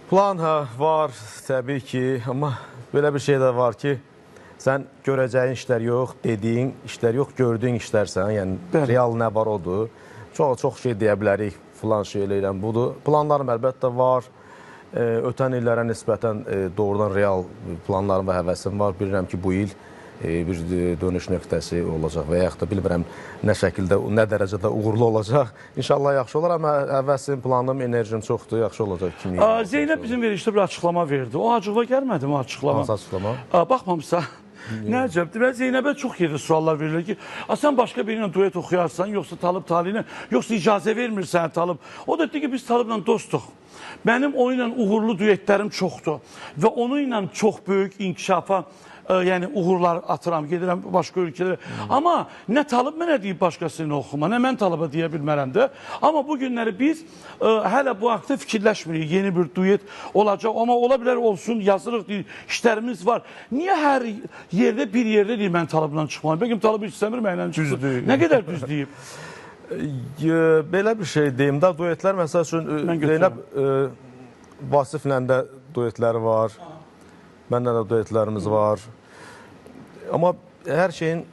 Plan var təbii ki, amma belə bir şey də var ki, sən görəcəyin işlər yox, dediyin işlər yox, gördüyün işlərsən, yəni real nə var odur. Çox şey deyə bilərik, filan şey eləyirəm, budur. Planlarım əlbəttə var, ötən illərə nisbətən doğrudan real planlarım və həvəsim var. Bilirəm ki, bu il bir dönüş nöqtəsi olacaq və yaxud da bilmirəm nə şəkildə, nə dərəcədə uğurlu olacaq. İnşallah yaxşı olar, amma həvəsim, planım, enerjim çoxdur, yaxşı olacaq. Zeynəb bizim verilişdə bir açıqlama verdi. O acıqla gəlmədi mi açıqlama? Hansı açıqlama? Baxmamısa, nə əcəbdir? Və Zeynəbə çox yerdə suallar verilir ki, sən başqa birinin duet oxuyarsan, yoxsa Talib Taliyinə, yoxsa icazə vermirsən Talib. O da deyir ki, biz Taliblə dostduq. Mənim onunla uğurlu duetlərim çoxdur və onunla çox böyük inkişafa yəni uğurlar atıram, gedirəm başqa ölkələrə. Amma nə Talib mənə deyib başqasını oxuma, nə mən Taliba deyə bilmərəm də. Amma bu günləri biz hələ bu haqda fikirləşmirik. Yeni bir duet olacaq, amma ola bilər olsun, yazırıq, deyir, işlərimiz var. Niyə hər yerdə bir yerdə deyir mən Talibla çıxmalıyım? Bəlkə Talib istəmir mənlə çıxsın. Nə qədər düz deyib? Belə bir şey deyim də, duetlər məsəl üçün Zeynəb Vasiflə də duetləri var, mənlə də duetlərimiz var. Amma hər şeyin,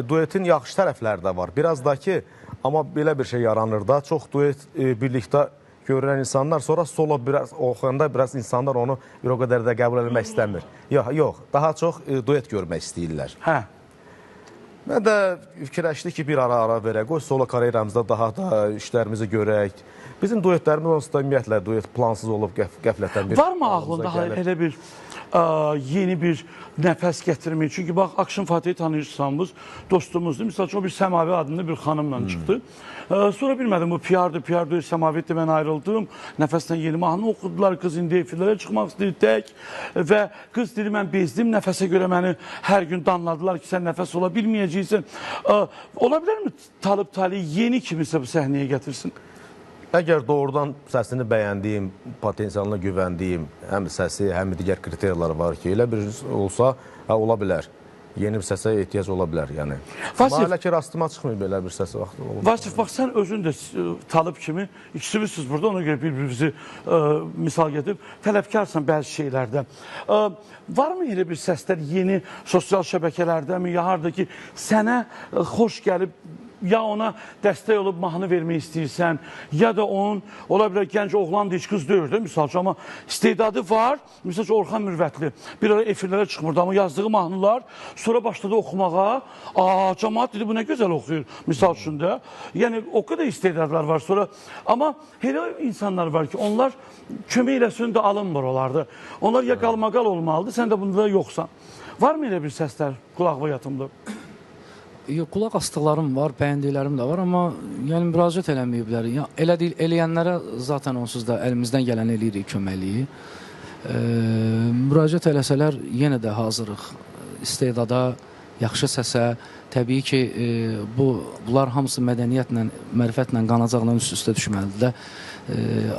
duetin yaxşı tərəfləri də var. Biraz da ki, amma belə bir şey yaranır da, çox duet birlikdə görülən insanlar, sonra solo oxuyanda biraz insanlar onu bir o qədər də qəbul edilmək istəmir. Yox, daha çox duet görmək istəyirlər. Hə. Mən də fikirləşdik ki, bir ara verək, qoy solo karyeramızda daha da işlərimizi görək. Bizim duetlərimiz onsuz da ümumiyyətlə duet plansız olub qəflətən bir... Varmı ağlında elə bir yeni bir nəfəs gətirmək? Çünki bax, Akşin Fatihi tanıyırsanız, dostumuzdur. Misal üçün, o bir Səmavi adında bir xanımla çıxdı. Sonra bilmədim, bu PR-dır, Səmaviyyətlə mən ayrıldım. Nəfəsdən yeni mahnı oxudular, qız indi efirlərə çıxmaq istəyir tək. Və qız dedi, mən bezdim, nəfəsə görə məni hər gün danladılar ki, sən nəfəs ola bilməyəcəksən. Ola bilərmi Talib Tali yeni kimisə bu səhnəyə gətirsin? Əgər doğrudan səsini bəyəndiyim, potensialına güvəndiyim, həm səsi, həm digər kriteriyalar var ki, elə bir olsa, ola bilər. Yeni bir səsə ehtiyac ola bilər, yəni. Amma hələ ki, rastıma çıxmıyor belə bir səsi vaxtı. Vasif, bax, sən özün də Talib kimi, ikisiniz burada, ona görə bir-birinizi misal getirib, tələbkarsan bəzi şeylərdən. Varmı elə bir səslər yeni sosial şəbəkələrdəmi, ya harada ki, sənə xoş gəlib, ya ona dəstək olub mahnı vermək istəyirsən, ya da onun, ola bilər gənc oğlan deyil, qız deyir də, misal üçün, amma istedadı var, misal üçün Orxan Mürvətli, bir ara efirlərə çıxmırdı, amma yazdığı mahnılar, sonra başladı oxumağa, cəmaat dedi, bu nə gözəl oxuyur, misal üçün də, yəni o qədər istedadlar var sonra, amma elə insanlar var ki, onlar kömək eləsin də alınmır onlarda, onlar ya qalmaqal olmalıdır, sən də bunda yoxsan. Varmı elə bir səslər qulağıma yatımda? Qulaq asdıqlarım var, bəyəndiklərim də var, amma yəni müraciət eləməyiblər. Eləyənlərə zaten onsuz da əlimizdən gələn eləyirik köməkliyi. Müraciət eləsələr yenə də hazırıq istedada, yaxşı səsə. Təbii ki, bunlar hamısı mədəniyyətlə, mərifətlə, qanacaqla üst-üstə düşməlidir.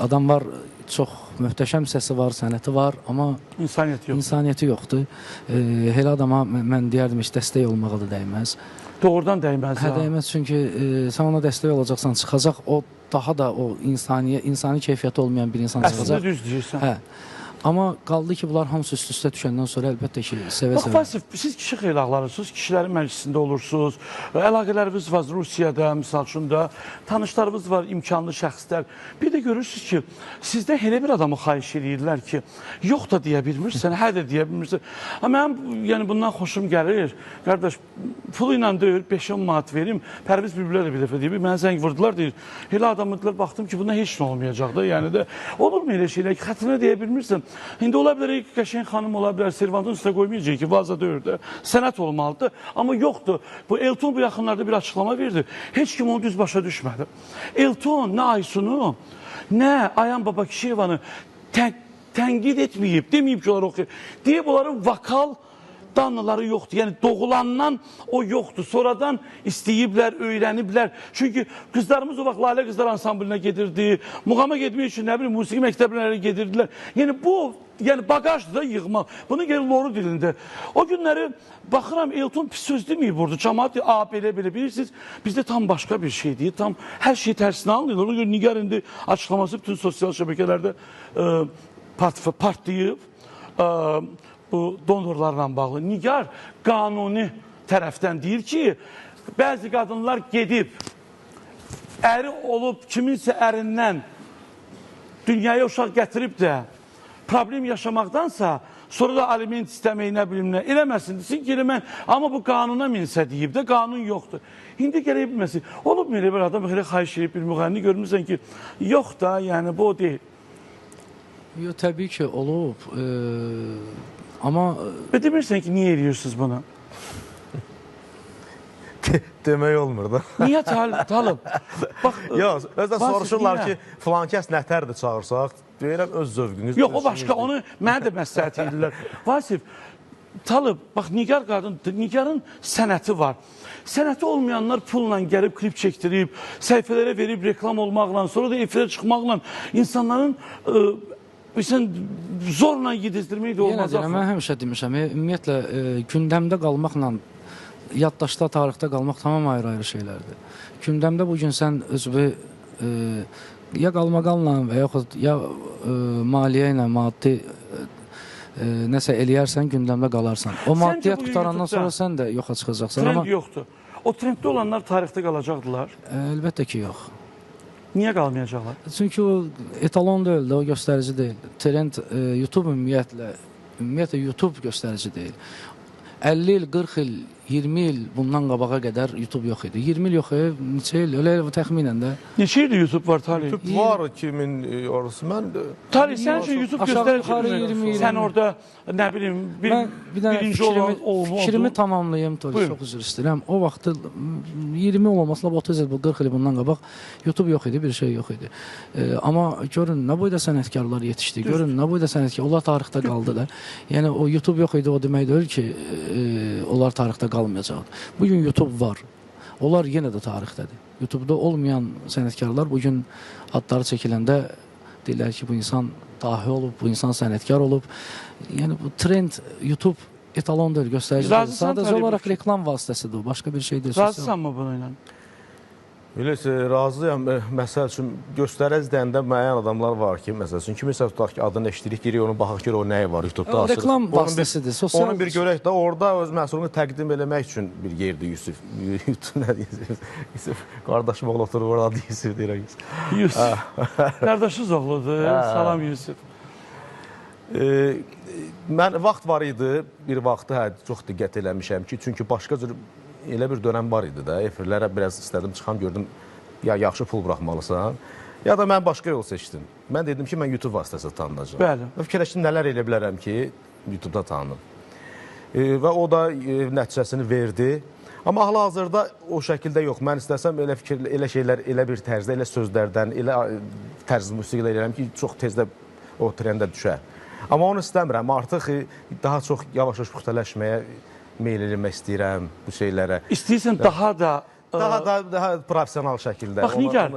Adam var, çox möhtəşəm səsi var, sənəti var, amma insaniyyəti yoxdur. Elə adama mən deyərdim, heç dəstək olmağı da dəyməz. Doğrudan dəyməz ya. Dəyməz, çünki sən ona dəstək olacaqsan, çıxacaq, o daha da o insani keyfiyyəti olmayan bir insan çıxacaq. Əslində düz deyirsən. Hə. Amma qaldı ki, bunlar hamısı üst-üstə düşəndən sonra əlbəttə ki, sevə-sevə. Bax, Vasif, siz kişi xeylaqlarısınız, kişilərin məclisində olursunuz, əlaqələriniz var Rusiyada, misal üçün də, tanışlarınız var, imkanlı şəxslər. Bir də görürsünüz ki, sizdən elə bir adamı xahiş edirlər ki, yox da deyə bilmirsən, hə də deyə bilmirsən. Mənim yəni, bundan xoşum gəlir, qardaş, pulu ilə deyir, 5-10 manat verim, Pərviz Bülbülə də bir dəfə deyib, mənə zəng vurdular, deyir, elə adamıdırlar, baxdım ki, bundan heç nə olmayacaq da, yəni də, olurmu elə şeylər ki, xətrinə deyə bilmirsən? İndi ola bilər, qəşəng xanım ola bilər, servantın üstə qoymayacaq ki, vaza deyir də, sənət olmalıdır. Amma yoxdur. Bu Elton bu yaxınlarda bir açıqlama verdi. Heç kim onu düz başa düşmədi. Elton nə Aysunu, nə Ayan Baba Kişiyevanı tənqid etməyib, deməyib ki, onlar oxuyur. Deyib, onların vokal danlıları yoxdur. Yəni, doğulandan o yoxdur. Sonradan istəyiblər, öyrəniblər. Çünki qızlarımız o vaxt Lalə Qızlar ansamblinə gedirdi. Muğama getmək üçün, nə bilim, musiqi məktəblərə gedirdilər. Yəni, bu yəni bagajdır da yığmaq. Bunu gəlir loru dilində. O günləri baxıram, Elton pis söz deməyib burada. Cəmaat belə bilirsiniz. Bizdə tam başqa bir şeydir. Tam hər şey tərsinə alınır. Ona görə Nigar indi açıqlaması bütün sosial şəbəkələrdə partlayıb bu donorlarla bağlı. Nigar qanuni tərəfdən deyir ki, bəzi qadınlar gedib, əri olub kiminsə ərindən dünyaya uşaq gətirib də problem yaşamaqdansa, sonra da aliment istəməyi nə bilim nə eləməsin, desin ki, mən, amma bu qanuna minsə deyib də, qanun yoxdur. İndi gələk bilməsin, olub mu elə bir adam, elə xahiş edib bir müğənni görmürsən ki, yox da, yəni bu o deyil. Yox, təbii ki, olub. Amma... Və demirsən ki, niyə ediyorsunuz bunu? Demək olmur da. Niyə Talib? Yox, özdə soruşurlar ki, filan kəs nətərdir çağırsaq, deyirəm öz zövqünüz. Yox, o başqa, onu mənə də məsləhət edirlər. Vasif, Talib, bax, Nigar qadın, Nigarın sənəti var. Sənəti olmayanlar pulla gəlib, klip çəkdirib, səhifələrə verib, reklam olmaqla, sonra da efirə çıxmaqla insanların zorla yedizdirmək də olmaz. Yenə deyirəm, mən həmişə demişəm, ümumiyyətlə, gündəmdə qalmaqla yaddaşda, tarixdə qalmaq tamam ayrı-ayrı şeylərdir. Gündəmdə bugün sən özünü ya qalmaqalla və yaxud ya maliyyə ilə, maddi nəsə eləyərsən, gündəmdə qalarsan. O maddiyyat qutarandan sonra sən də yoxa çıxacaqsan. Trend yoxdur. O trenddə olanlar tarixdə qalacaqdılar. Əlbəttə ki, yox. Niyə qalmayacaqlar? Çünki o etalon deyil, o göstərici deyil. Trend YouTube ümumiyyətlə YouTube göstərici deyil. 50 il, 40 il, 20 il bundan qabağa qədər YouTube yox idi. 20 il yox idi, neçə il, elə təxminən də. Neçə ildir YouTube var, Talib? YouTube var 2000 orası mən... Talib, sən üçün YouTube göstərici sən orada, nə bilim, birinci olmalı. Fikrimi tamamlayayım, çox üzr istəyirəm. O vaxtı 20 olmasına 30 il, 40 il bundan qabaq YouTube yox idi, bir şey yox idi. Amma görün, nə boyda sənətkarlar yetişdi, görün, nə boyda sənətkar, onlar tarixdə qaldı da. Yəni, o YouTube yox idi, o demək deyil ki, onlar tarixdə qalmayacaqdır. Bugün YouTube var. Onlar yenə də tarixdədir. YouTube'da olmayan sənətkarlar bugün adları çəkiləndə deyirlər ki, bu insan dahi olub, bu insan sənətkar olub. Yəni, bu trend YouTube etalon deyil, göstəricidir. Sadəcə olaraq reklam vasitəsidir, başqa bir şey deyil. Razısan mı bununla? Razıyam. Məsəl üçün, göstərici deyəndə müəyyən adamlar var ki, məsəl üçün, kimisə tutaq ki, adını eşitdirik, girik, onu baxaq ki, o nəyi var YouTube'da açırıq. Reklam vasitəsidir. Onu bir görək də, orada öz məhsulunu təqdim eləmək üçün bir yerdir Yusuf. Nə deyirsin? Yusuf, qardaşım oğlu oturur, orada adı Yusuf deyirək. Yusuf. Qardaşınız oğludur. Salam Yusuf. Mən vaxt var idi, bir vaxtı çox diqqət eləmişəm ki, çünki başqa cür elə bir dönəm var idi də, efirlərə biraz istədim, çıxam, gördüm, ya yaxşı pul buraxmalısan, ya da mən başqa yol seçdim. Mən dedim ki, mən YouTube vasitəsi tanınacaq. Bəli. Fikirləşdim, nələr elə bilərəm ki, YouTube-da tanınım. Və o da nəticəsini verdi. Amma hal-hazırda o şəkildə yox. Mən istəsəm elə şeylər, elə bir tərzdə, elə sözlərdən, elə tərz musiqilə eləyərəm ki, çox tezdə o trendə düşər. Amma onu istəmirəm. Artıq daha çox yavaş-yavaş puxtələşməyə meyl eləmək istəyirəm bu şeylərə. İstəyirsən daha da... Daha profesional şəkildə. Bax, Nigar,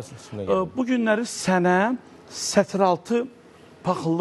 bu günləri sənə sətiraltı paxıllıq